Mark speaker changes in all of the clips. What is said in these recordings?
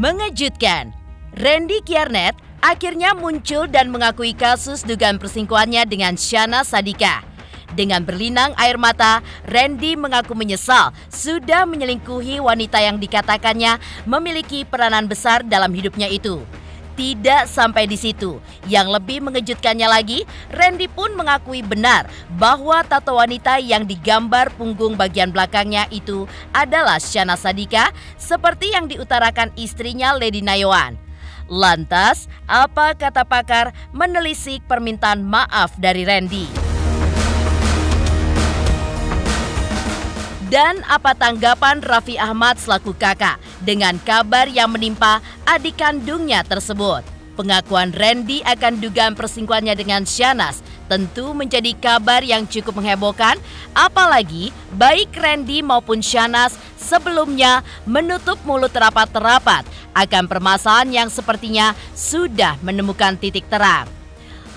Speaker 1: Mengejutkan, Randy Kiernet akhirnya muncul dan mengakui kasus dugaan perselingkuhannya dengan Syahnaz Sadiqah. Dengan berlinang air mata, Randy mengaku menyesal sudah menyelingkuhi wanita yang dikatakannya memiliki peranan besar dalam hidupnya itu. Tidak sampai di situ, yang lebih mengejutkannya lagi, Randy pun mengakui benar bahwa tato wanita yang digambar punggung bagian belakangnya itu adalah Syahnaz Sadiqah seperti yang diutarakan istrinya Lady Nayawan. Lantas, apa kata pakar menelisik permintaan maaf dari Randy? Dan apa tanggapan Raffi Ahmad selaku kakak dengan kabar yang menimpa adik kandungnya tersebut? Pengakuan Randy akan dugaan perselingkuhannya dengan Syahnaz tentu menjadi kabar yang cukup menghebohkan, apalagi baik Randy maupun Syahnaz sebelumnya menutup mulut rapat-rapat akan permasalahan yang sepertinya sudah menemukan titik terang.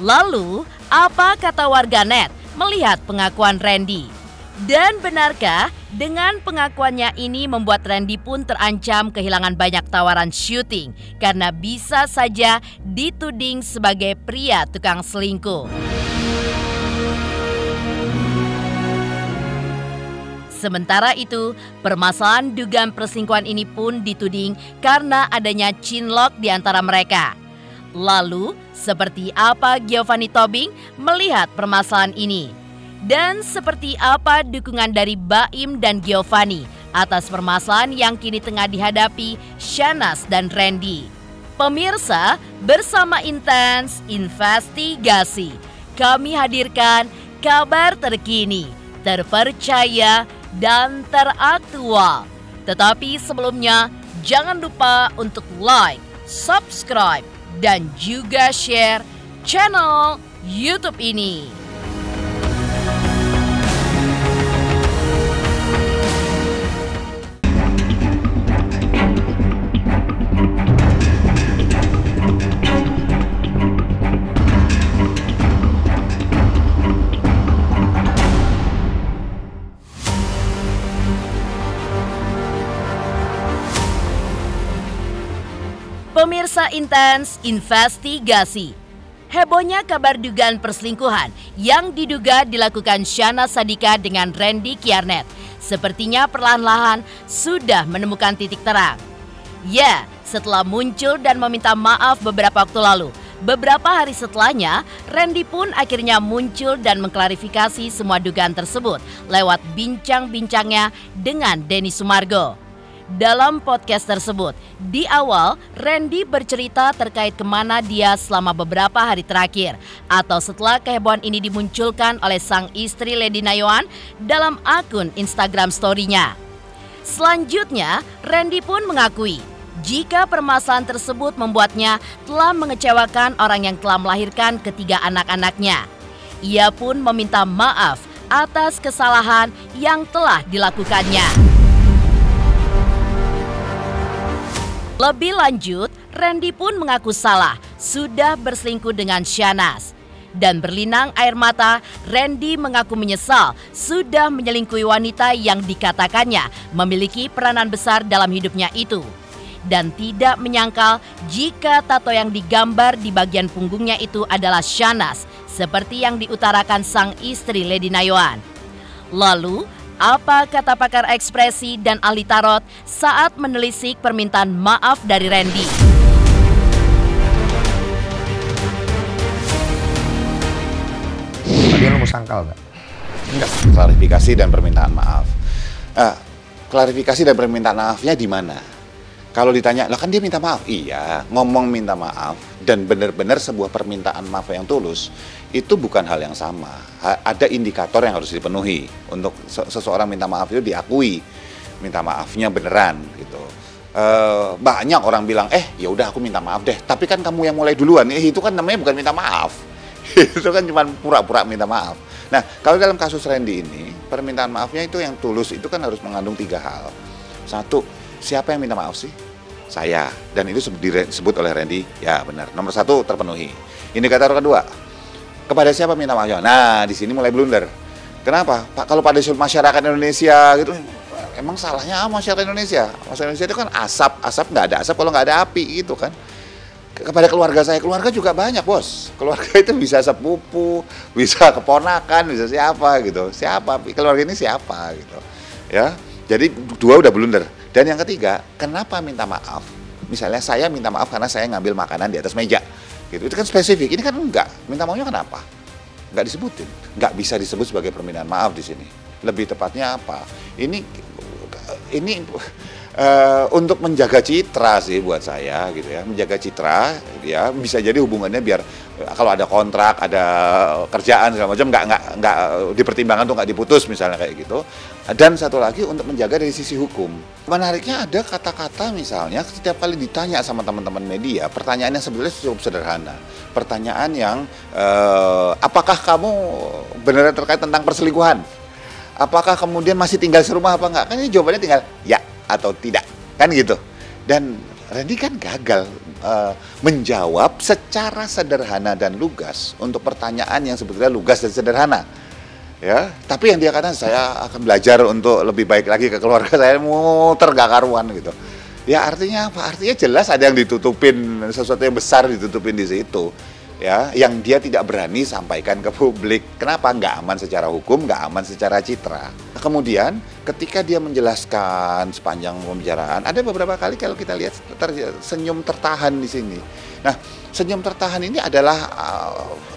Speaker 1: Lalu, apa kata warganet melihat pengakuan Randy? Dan benarkah dengan pengakuannya ini membuat Randy pun terancam kehilangan banyak tawaran syuting karena bisa saja dituding sebagai pria tukang selingkuh? Sementara itu, permasalahan dugaan perselingkuhan ini pun dituding karena adanya cinlok di antara mereka. Lalu, seperti apa Giovanni Tobing melihat permasalahan ini? Dan seperti apa dukungan dari Baim dan Giovanni atas permasalahan yang kini tengah dihadapi Syahnaz dan Randy? Pemirsa, bersama Intens Investigasi, kami hadirkan kabar terkini, terpercaya, dan teraktual. Tetapi sebelumnya, jangan lupa untuk like, subscribe, dan juga share channel YouTube ini. Pemirsa Intens Investigasi, hebohnya kabar dugaan perselingkuhan yang diduga dilakukan Syahnaz Sadiqah dengan Randy Kiernet sepertinya perlahan-lahan sudah menemukan titik terang. Ya, setelah muncul dan meminta maaf beberapa waktu lalu, beberapa hari setelahnya, Randy pun akhirnya muncul dan mengklarifikasi semua dugaan tersebut lewat bincang-bincangnya dengan Denny Sumargo. Dalam podcast tersebut, di awal Randy bercerita terkait kemana dia selama beberapa hari terakhir atau setelah kehebohan ini dimunculkan oleh sang istri Lady Nayawan dalam akun Instagram story-nya. Selanjutnya, Randy pun mengakui jika permasalahan tersebut membuatnya telah mengecewakan orang yang telah melahirkan ketiga anak-anaknya. Ia pun meminta maaf atas kesalahan yang telah dilakukannya. Lebih lanjut, Randy pun mengaku salah sudah berselingkuh dengan Syahnaz. Dan berlinang air mata, Randy mengaku menyesal sudah menyelingkuhi wanita yang dikatakannya memiliki peranan besar dalam hidupnya itu. Dan tidak menyangkal jika tato yang digambar di bagian punggungnya itu adalah Syahnaz, seperti yang diutarakan sang istri Lady Nayawan. Lalu, apa kata pakar ekspresi dan ahli tarot saat menelisik permintaan maaf dari Randy?
Speaker 2: Tadi lu mau sangkal nggak?
Speaker 3: Enggak, klarifikasi dan permintaan maaf. Klarifikasi dan permintaan maafnya di mana? Kalau ditanya, lah kan dia minta maaf. Iya, ngomong minta maaf dan benar-benar sebuah permintaan maaf yang tulus, itu bukan hal yang sama. Ada indikator yang harus dipenuhi untuk seseorang minta maaf itu diakui. Minta maafnya beneran gitu. Banyak orang bilang, ya udah aku minta maaf deh. Tapi kan kamu yang mulai duluan, itu kan namanya bukan minta maaf. Itu kan cuma pura-pura minta maaf. Nah, kalau dalam kasus Randy ini, permintaan maafnya itu yang tulus itu kan harus mengandung 3 hal. 1, siapa yang minta maaf sih? Saya. Dan itu disebut oleh Randy, ya benar. Nomor 1 terpenuhi. Indikator kedua, kepada siapa minta maaf? Nah, di sini mulai blunder. Kenapa? Pak, kalau pada masyarakat Indonesia gitu, emang salahnya apa masyarakat Indonesia? Masyarakat Indonesia itu kan asap nggak ada asap kalau nggak ada api gitu kan. Kepada keluarga saya, keluarga juga banyak bos. Keluarga itu bisa sepupu, bisa keponakan, bisa siapa gitu. Siapa, keluarga ini siapa gitu. Ya, jadi 2 udah blunder. Dan yang ketiga, kenapa minta maaf? Misalnya saya minta maaf karena saya ngambil makanan di atas meja. Gitu. Itu kan spesifik, ini kan enggak. Minta maafnya kenapa? Nggak disebutin, nggak bisa disebut sebagai permintaan maaf di sini. Lebih tepatnya apa? Ini untuk menjaga citra sih buat saya gitu ya, menjaga citra ya, bisa jadi hubungannya biar kalau ada kontrak, ada kerjaan segala macam nggak dipertimbangkan tuh nggak diputus misalnya kayak gitu. Dan satu lagi untuk menjaga dari sisi hukum. Menariknya ada kata-kata misalnya setiap kali ditanya sama teman-teman media, pertanyaannya sebenarnya cukup sederhana. Pertanyaan yang apakah kamu benar terkait tentang perselingkuhan? Apakah kemudian masih tinggal serumah apa enggak? Kan ini jawabannya tinggal ya atau tidak, kan gitu. Dan Randy kan gagal menjawab secara sederhana dan lugas untuk pertanyaan yang sebetulnya lugas dan sederhana. Ya, tapi yang dia katakan saya akan belajar untuk lebih baik lagi ke keluarga saya, muter gak karuan gitu. Ya artinya apa? Artinya jelas ada yang ditutupin, sesuatu yang besar ditutupin di situ. Ya, yang dia tidak berani sampaikan ke publik. Kenapa? Nggak aman secara hukum, nggak aman secara citra. Kemudian ketika dia menjelaskan sepanjang pembicaraan, ada beberapa kali kalau kita lihat senyum tertahan di sini. Nah, senyum tertahan ini adalah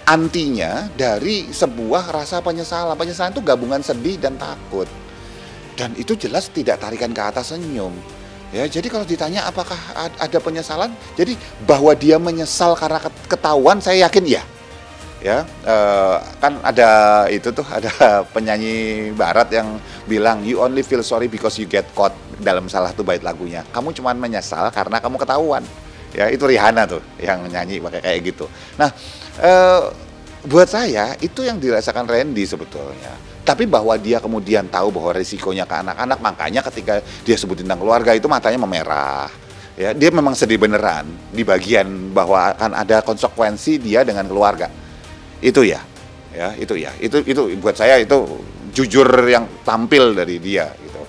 Speaker 3: antinya dari sebuah rasa penyesalan. Penyesalan itu gabungan sedih dan takut. Dan itu jelas tidak tarikan ke atas senyum. Ya, jadi kalau ditanya apakah ada penyesalan, jadi bahwa dia menyesal karena ketahuan, saya yakin iya. Ya, kan ada itu tuh, ada penyanyi barat yang bilang you only feel sorry because you get caught dalam salah satu bait lagunya. Kamu cuma menyesal karena kamu ketahuan. Ya, itu Rihanna tuh yang nyanyi pakai kayak gitu. Nah, buat saya itu yang dirasakan Randy sebetulnya. Tapi bahwa dia kemudian tahu bahwa risikonya ke anak-anak, makanya ketika dia sebutin tentang keluarga itu matanya memerah. Ya, dia memang sedih beneran di bagian bahwa akan ada konsekuensi dia dengan keluarga. Itu ya. Ya, itu ya. Itu buat saya itu jujur yang tampil dari dia gitu.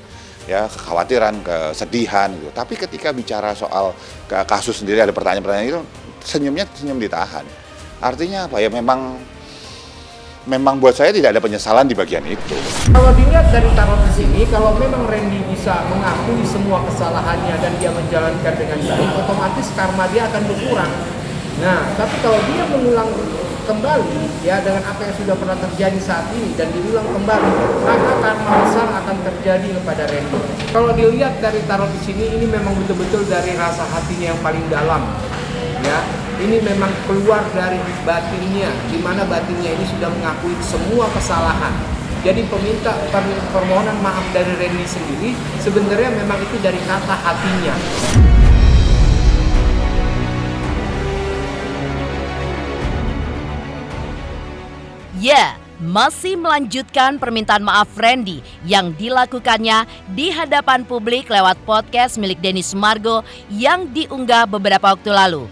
Speaker 3: Ya, kekhawatiran, kesedihan gitu. Tapi ketika bicara soal kasus sendiri ada pertanyaan-pertanyaan itu senyum ditahan. Artinya apa ya, memang buat saya tidak ada penyesalan di bagian itu.
Speaker 2: Kalau dilihat dari tarot di sini, kalau memang Randy bisa mengakui semua kesalahannya dan dia menjalankan dengan baik, otomatis karma dia akan berkurang. Nah, tapi kalau dia mengulang kembali ya dengan apa yang sudah pernah terjadi saat ini dan diulang kembali, maka karma besar akan terjadi kepada Randy. Kalau dilihat dari tarot di sini, ini memang betul-betul dari rasa hatinya yang paling dalam. Ya, ini memang keluar dari batinnya, di mana batinnya ini sudah mengakui semua kesalahan. Jadi permohonan maaf dari Randy sendiri sebenarnya memang itu dari kata hatinya.
Speaker 1: Ya, masih melanjutkan permintaan maaf Randy yang dilakukannya di hadapan publik lewat podcast milik Denny Sumargo yang diunggah beberapa waktu lalu.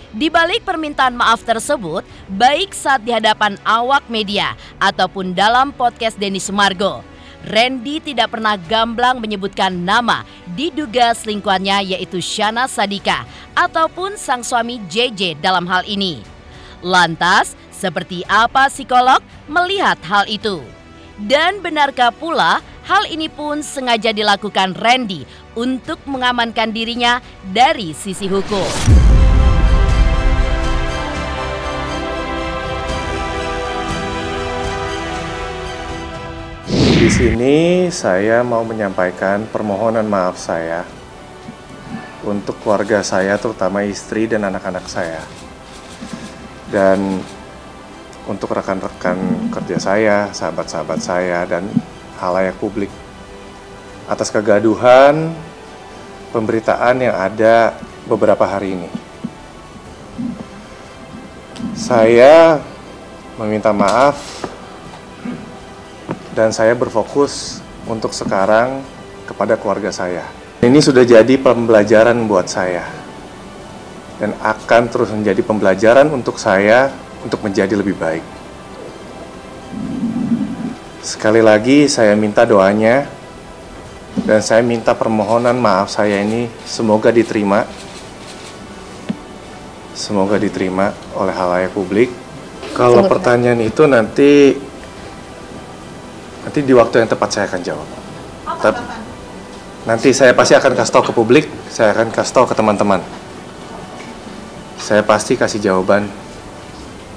Speaker 1: Di balik permintaan maaf tersebut, baik saat di hadapan awak media ataupun dalam podcast Denny Sumargo, Randy tidak pernah gamblang menyebutkan nama diduga selingkuhannya yaitu Syahnaz Sadiqah ataupun sang suami JJ dalam hal ini. Lantas, seperti apa psikolog melihat hal itu? Dan benarkah pula hal ini pun sengaja dilakukan Randy untuk mengamankan dirinya dari sisi hukum?
Speaker 4: Di sini saya mau menyampaikan permohonan maaf saya untuk keluarga saya, terutama istri dan anak-anak saya. Dan untuk rekan-rekan kerja saya, sahabat-sahabat saya, dan halayak publik atas kegaduhan pemberitaan yang ada beberapa hari ini. Saya meminta maaf dan saya berfokus untuk sekarang kepada keluarga saya. Ini sudah jadi pembelajaran buat saya dan akan terus menjadi pembelajaran untuk saya untuk menjadi lebih baik. Sekali lagi saya minta doanya Dan saya minta permohonan maaf saya ini semoga diterima. Semoga diterima oleh halayak publik. Kalau pertanyaan itu nanti di waktu yang tepat saya akan jawab. Nanti saya pasti akan kasih tahu ke publik, saya akan kasih tahu ke teman-teman. Saya pasti kasih jawaban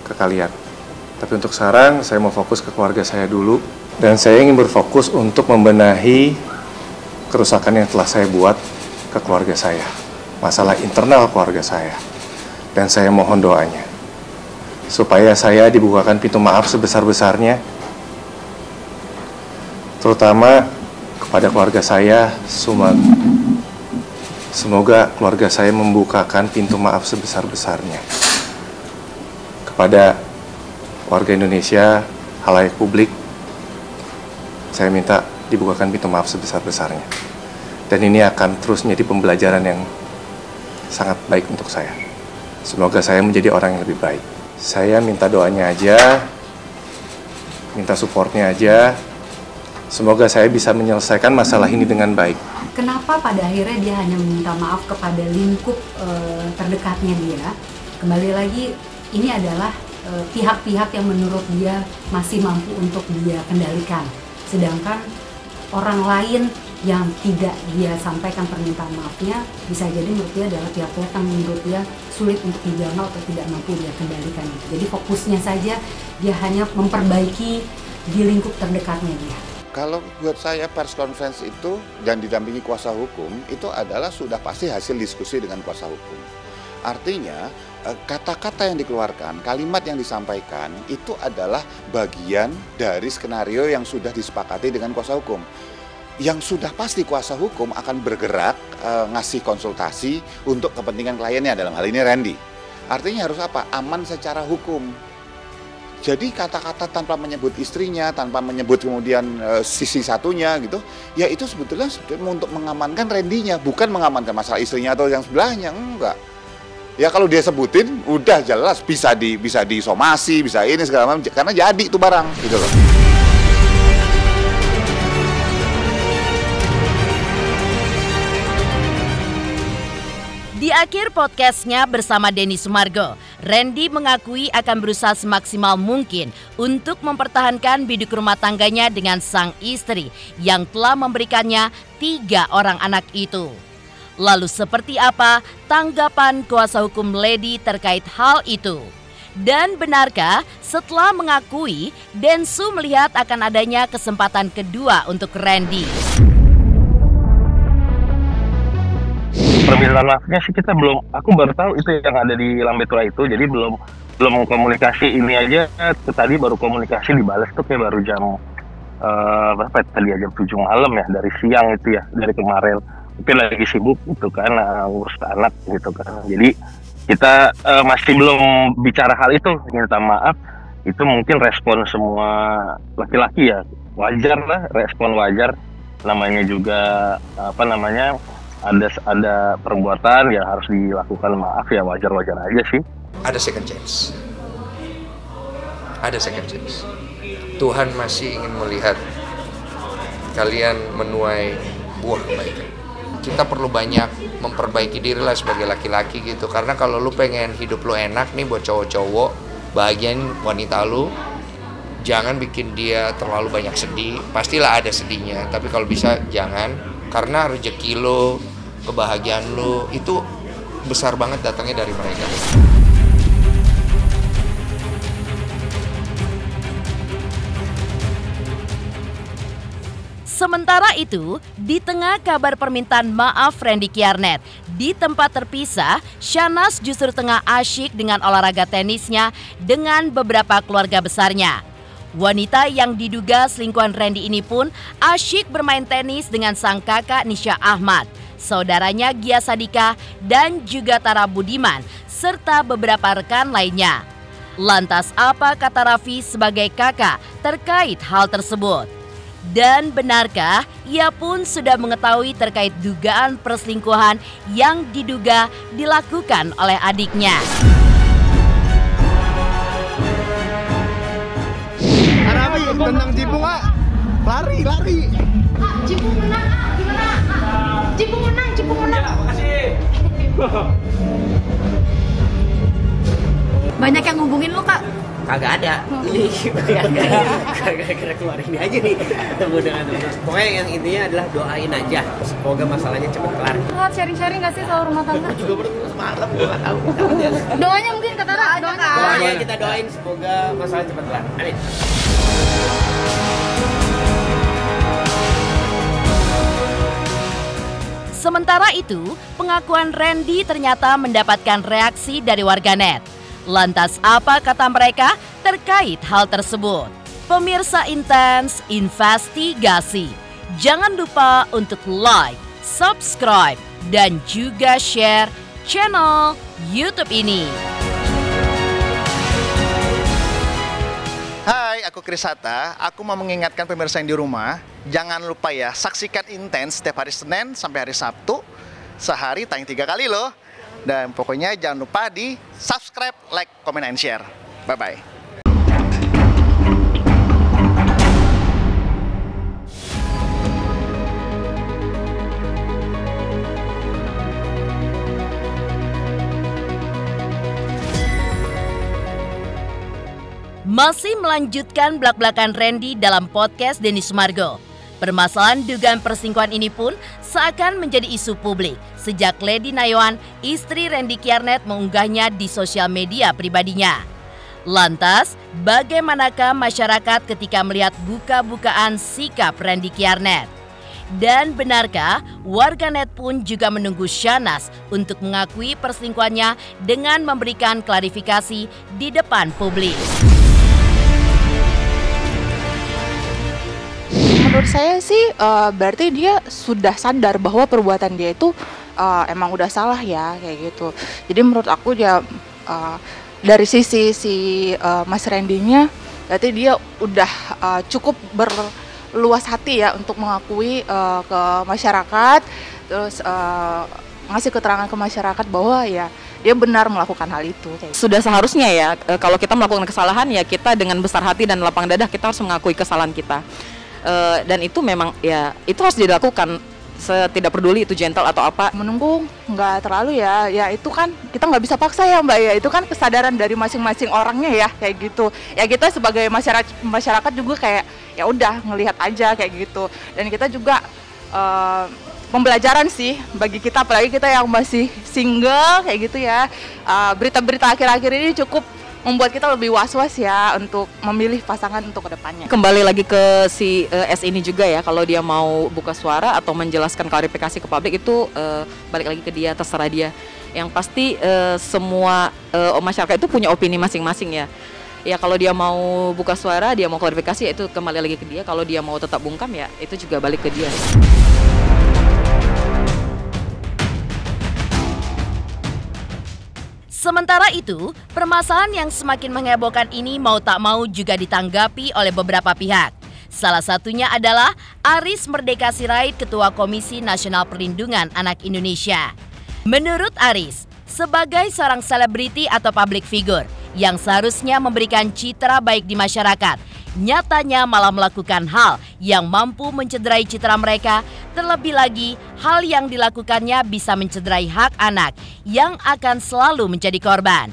Speaker 4: ke kalian. Tapi untuk sekarang saya mau fokus ke keluarga saya dulu. Dan saya ingin berfokus untuk membenahi kerusakan yang telah saya buat ke keluarga saya. Masalah internal keluarga saya. Dan saya mohon doanya. Supaya saya dibukakan pintu maaf sebesar-besarnya. Terutama kepada keluarga saya, semoga keluarga saya membukakan pintu maaf sebesar-besarnya. Kepada warga Indonesia, halayak publik, saya minta dibukakan pintu maaf sebesar-besarnya. Dan ini akan terus menjadi pembelajaran yang sangat baik untuk saya. Semoga saya menjadi orang yang lebih baik. Saya minta doanya aja, minta supportnya aja. Semoga saya bisa menyelesaikan masalah ini dengan baik.
Speaker 5: Kenapa pada akhirnya dia hanya meminta maaf kepada lingkup terdekatnya dia? Kembali lagi, ini adalah pihak-pihak yang menurut dia masih mampu untuk dia kendalikan. Sedangkan orang lain yang tidak dia sampaikan permintaan maafnya, bisa jadi menurut dia adalah pihak-pihak yang menurut dia sulit untuk dijangkau atau tidak mampu dia kendalikan. Jadi fokusnya saja dia hanya memperbaiki di lingkup terdekatnya dia.
Speaker 3: Kalau buat saya pers conference itu dan didampingi kuasa hukum itu adalah sudah pasti hasil diskusi dengan kuasa hukum. Artinya kata-kata yang dikeluarkan, kalimat yang disampaikan itu adalah bagian dari skenario yang sudah disepakati dengan kuasa hukum. Yang sudah pasti kuasa hukum akan bergerak ngasih konsultasi untuk kepentingan kliennya, dalam hal ini Randy. Artinya harus apa? Aman secara hukum. Jadi kata-kata tanpa menyebut istrinya, tanpa menyebut kemudian sisi satunya gitu, ya itu sebetulnya untuk mengamankan Randy-nya, bukan mengamankan masalah istrinya atau yang sebelahnya, enggak. Ya kalau dia sebutin, udah jelas bisa disomasi, bisa ini segala macam, karena jadi itu barang gitu loh.
Speaker 1: Di akhir podcastnya bersama Denny Sumargo, Randy mengakui akan berusaha semaksimal mungkin untuk mempertahankan biduk rumah tangganya dengan sang istri yang telah memberikannya 3 orang anak itu. Lalu seperti apa tanggapan kuasa hukum Lady terkait hal itu? Dan benarkah setelah mengakui, Densu melihat akan adanya kesempatan kedua untuk Randy?
Speaker 6: Permintaan maafnya sih kita belum, aku baru tahu itu yang ada di Lambetura itu, jadi belum komunikasi ini aja. Tadi baru komunikasi dibalas tuh kayak baru jam berapa tadi jam 7 malam ya, dari siang itu ya, dari kemarin. Mungkin lagi sibuk gitu kan, ngurus anak gitu kan. Jadi kita masih belum bicara hal itu, minta maaf. Itu mungkin respon semua laki-laki ya, wajar lah, respon wajar. Namanya juga ada perbuatan yang harus dilakukan maaf ya, wajar-wajar aja sih.
Speaker 7: Ada second chance. Ada second chance. Tuhan masih ingin melihat kalian menuai buah kebaikan. Kita perlu banyak memperbaiki diri lah sebagai laki-laki gitu. Karena kalau lu pengen hidup lu enak nih buat cowok-cowok, bahagiain wanita lu, jangan bikin dia terlalu banyak sedih. Pastilah ada sedihnya, tapi kalau bisa jangan. Karena rezeki lo, kebahagiaan lo itu besar banget datangnya dari mereka.
Speaker 1: Sementara itu, di tengah kabar permintaan maaf Randy Kiyarnet, di tempat terpisah, Shahnaz justru tengah asyik dengan olahraga tenisnya dengan beberapa keluarga besarnya. Wanita yang diduga selingkuhan Randy ini pun asyik bermain tenis dengan sang kakak Nisha Ahmad, saudaranya Gia Sadika, dan juga Tara Budiman, serta beberapa rekan lainnya. Lantas apa kata Raffi sebagai kakak terkait hal tersebut? Dan benarkah ia pun sudah mengetahui terkait dugaan perselingkuhan yang diduga dilakukan oleh adiknya?
Speaker 8: Tentang Cipung, lari.
Speaker 5: Cipung menang,
Speaker 8: kagak ada. Ini gara-gara keluar ini aja nih ketemu dengan teman. Pokoknya yang intinya adalah doain aja semoga masalahnya cepat kelar.
Speaker 9: Sharing-sharing nggak sih soal rumah tangga?
Speaker 8: Juga baru semalam gue nggak tahu.
Speaker 9: Doanya mungkin kata
Speaker 8: doanya kita doain semoga masalah cepat kelar. Amin.
Speaker 1: Sementara itu, pengakuan Randy ternyata mendapatkan reaksi dari warganet. Lantas apa kata mereka terkait hal tersebut? Pemirsa Intens Investigasi, jangan lupa untuk like, subscribe, dan juga share channel YouTube ini.
Speaker 10: Hai, aku Krisata. Aku mau mengingatkan pemirsa yang di rumah, jangan lupa ya, saksikan Intens setiap hari Senin sampai hari Sabtu. Sehari tayang 3 kali loh. Dan pokoknya jangan lupa di subscribe, like, comment, and share. Bye-bye.
Speaker 1: Masih melanjutkan belak-belakan Randy dalam podcast Denny Sumargo. Permasalahan dugaan perselingkuhan ini pun seakan menjadi isu publik sejak Lady Nayawan, istri Randy Kiernet, mengunggahnya di sosial media pribadinya. Lantas, bagaimanakah masyarakat ketika melihat buka-bukaan sikap Randy Kiernet? Dan benarkah warganet pun juga menunggu Shahnaz untuk mengakui perselingkuhannya dengan memberikan klarifikasi di depan publik?
Speaker 11: Menurut saya sih berarti dia sudah sadar bahwa perbuatan dia itu emang udah salah ya, kayak gitu. Jadi menurut aku ya dari sisi Mas Randy-nya berarti dia udah cukup berluas hati ya untuk mengakui ke masyarakat, terus ngasih keterangan ke masyarakat bahwa ya dia benar melakukan hal itu.
Speaker 12: Sudah seharusnya ya, kalau kita melakukan kesalahan ya kita dengan besar hati dan lapang dada kita harus mengakui kesalahan kita. Dan itu memang ya itu harus dilakukan, tidak peduli itu gentle atau apa.
Speaker 11: Menunggu nggak terlalu ya itu kan kita nggak bisa paksa ya Mbak ya, itu kan kesadaran dari masing-masing orangnya ya, kayak gitu ya. Kita sebagai masyarakat juga kayak ya udah ngelihat aja kayak gitu, dan kita juga pembelajaran sih bagi kita, apalagi kita yang masih single kayak gitu ya. Berita-berita akhir-akhir ini cukup membuat kita lebih was-was ya untuk memilih pasangan untuk kedepannya.
Speaker 12: Kembali lagi ke si S ini juga ya, kalau dia mau buka suara atau menjelaskan klarifikasi ke publik itu balik lagi ke dia, terserah dia. Yang pasti semua masyarakat itu punya opini masing-masing ya. Ya kalau dia mau buka suara, dia mau klarifikasi ya itu kembali lagi ke dia. Kalau dia mau tetap bungkam ya itu juga balik ke dia.
Speaker 1: Sementara itu, permasalahan yang semakin menghebohkan ini mau tak mau juga ditanggapi oleh beberapa pihak. Salah satunya adalah Aris Merdeka Sirait, Ketua Komisi Nasional Perlindungan Anak Indonesia. Menurut Aris, sebagai seorang selebriti atau public figure yang seharusnya memberikan citra baik di masyarakat, nyatanya malah melakukan hal yang mampu mencederai citra mereka. Terlebih lagi, hal yang dilakukannya bisa mencederai hak anak yang akan selalu menjadi korban.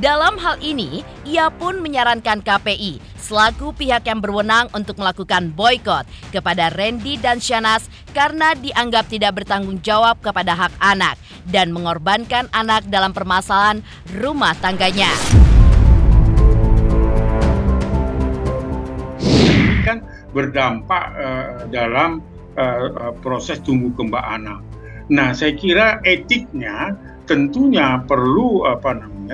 Speaker 1: Dalam hal ini, ia pun menyarankan KPI selaku pihak yang berwenang untuk melakukan boykot kepada Randy dan Shahnaz karena dianggap tidak bertanggung jawab kepada hak anak dan mengorbankan anak dalam permasalahan rumah tangganya.
Speaker 13: Kan berdampak dalam proses tumbuh kembang anak. Nah, saya kira etiknya tentunya perlu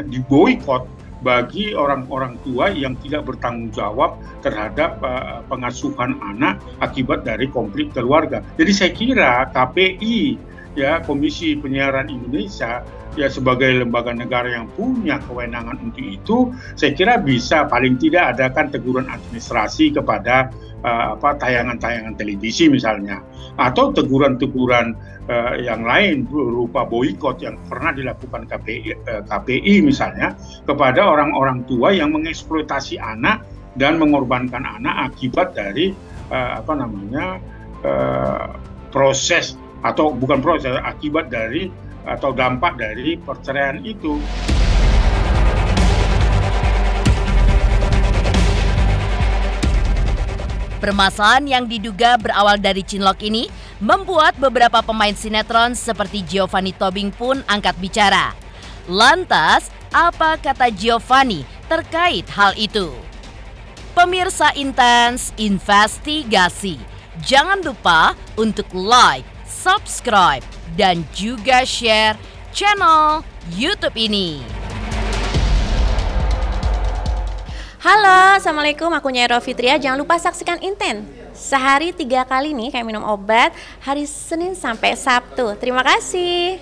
Speaker 13: diboikot bagi orang-orang tua yang tidak bertanggung jawab terhadap pengasuhan anak akibat dari konflik keluarga. Jadi saya kira KPI ya, Komisi Penyiaran Indonesia ya, sebagai lembaga negara yang punya kewenangan untuk itu, saya kira bisa paling tidak adakan teguran administrasi kepada tayangan-tayangan televisi misalnya, atau teguran-teguran yang lain berupa boikot yang pernah dilakukan KPI misalnya kepada orang-orang tua yang mengeksploitasi anak dan mengorbankan anak akibat dari proses atau bukan proses, akibat dari atau dampak dari perceraian itu.
Speaker 1: Permasalahan yang diduga berawal dari cinlok ini membuat beberapa pemain sinetron seperti Giovanni Tobing pun angkat bicara. Lantas, apa kata Giovanni terkait hal itu? Pemirsa Intens Investigasi, jangan lupa untuk like, subscribe, dan juga share channel YouTube ini.
Speaker 14: Halo, Assalamualaikum, aku Nyai Fitria. Jangan lupa saksikan Inten. Sehari 3 kali nih kayak minum obat, hari Senin sampai Sabtu. Terima kasih.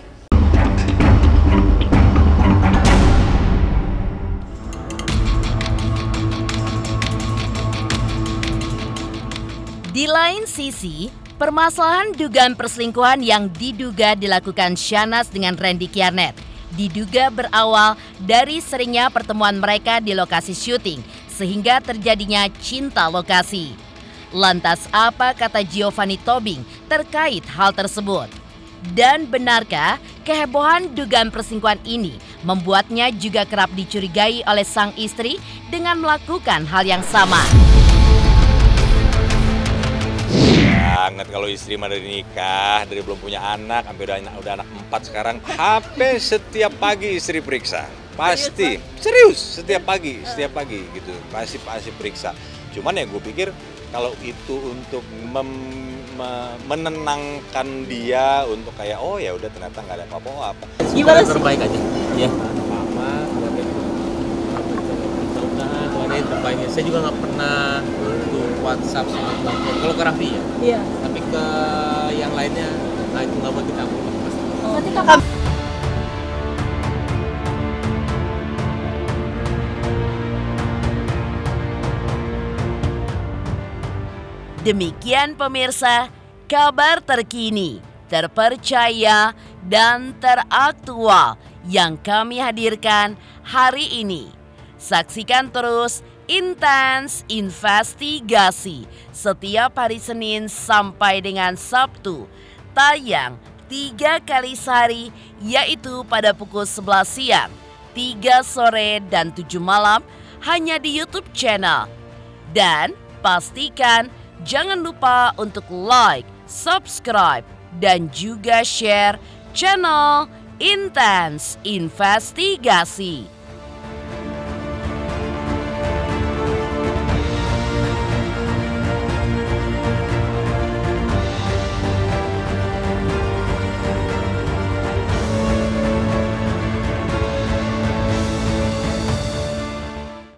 Speaker 1: Di lain sisi, permasalahan dugaan perselingkuhan yang diduga dilakukan Syahnaz dengan Randy Kiernet diduga berawal dari seringnya pertemuan mereka di lokasi syuting sehingga terjadinya cinta lokasi. Lantas apa kata Giovanni Tobing terkait hal tersebut? Dan benarkah kehebohan dugaan perselingkuhan ini membuatnya juga kerap dicurigai oleh sang istri dengan melakukan hal yang sama?
Speaker 15: Banget kalau istri mah dari nikah, dari belum punya anak, sampai udah anak 4 sekarang, HP setiap pagi istri periksa. Pasti, serius setiap pagi gitu, pasti periksa. Cuman ya gue pikir kalau itu untuk menenangkan dia untuk kayak oh ya udah ternyata nggak ada apa-apa.
Speaker 8: Gimana terbaik aja? Ya.
Speaker 16: Mama, mudah-mudahan Tuhan yang terbaiknya. Saya juga nggak pernah untuk WhatsApp sama kalau ke Raffi ya. Iya. Tapi ke yang lainnya, nah itu nggak buat kita.
Speaker 14: Berarti kakak.
Speaker 1: Demikian pemirsa, kabar terkini, terpercaya, dan teraktual yang kami hadirkan hari ini. Saksikan terus Intens Investigasi setiap hari Senin sampai dengan Sabtu. Tayang 3 kali sehari, yaitu pada pukul 11 siang, 3 sore, dan 7 malam hanya di YouTube channel. Dan pastikan jangan lupa untuk like, subscribe, dan juga share channel Intens Investigasi.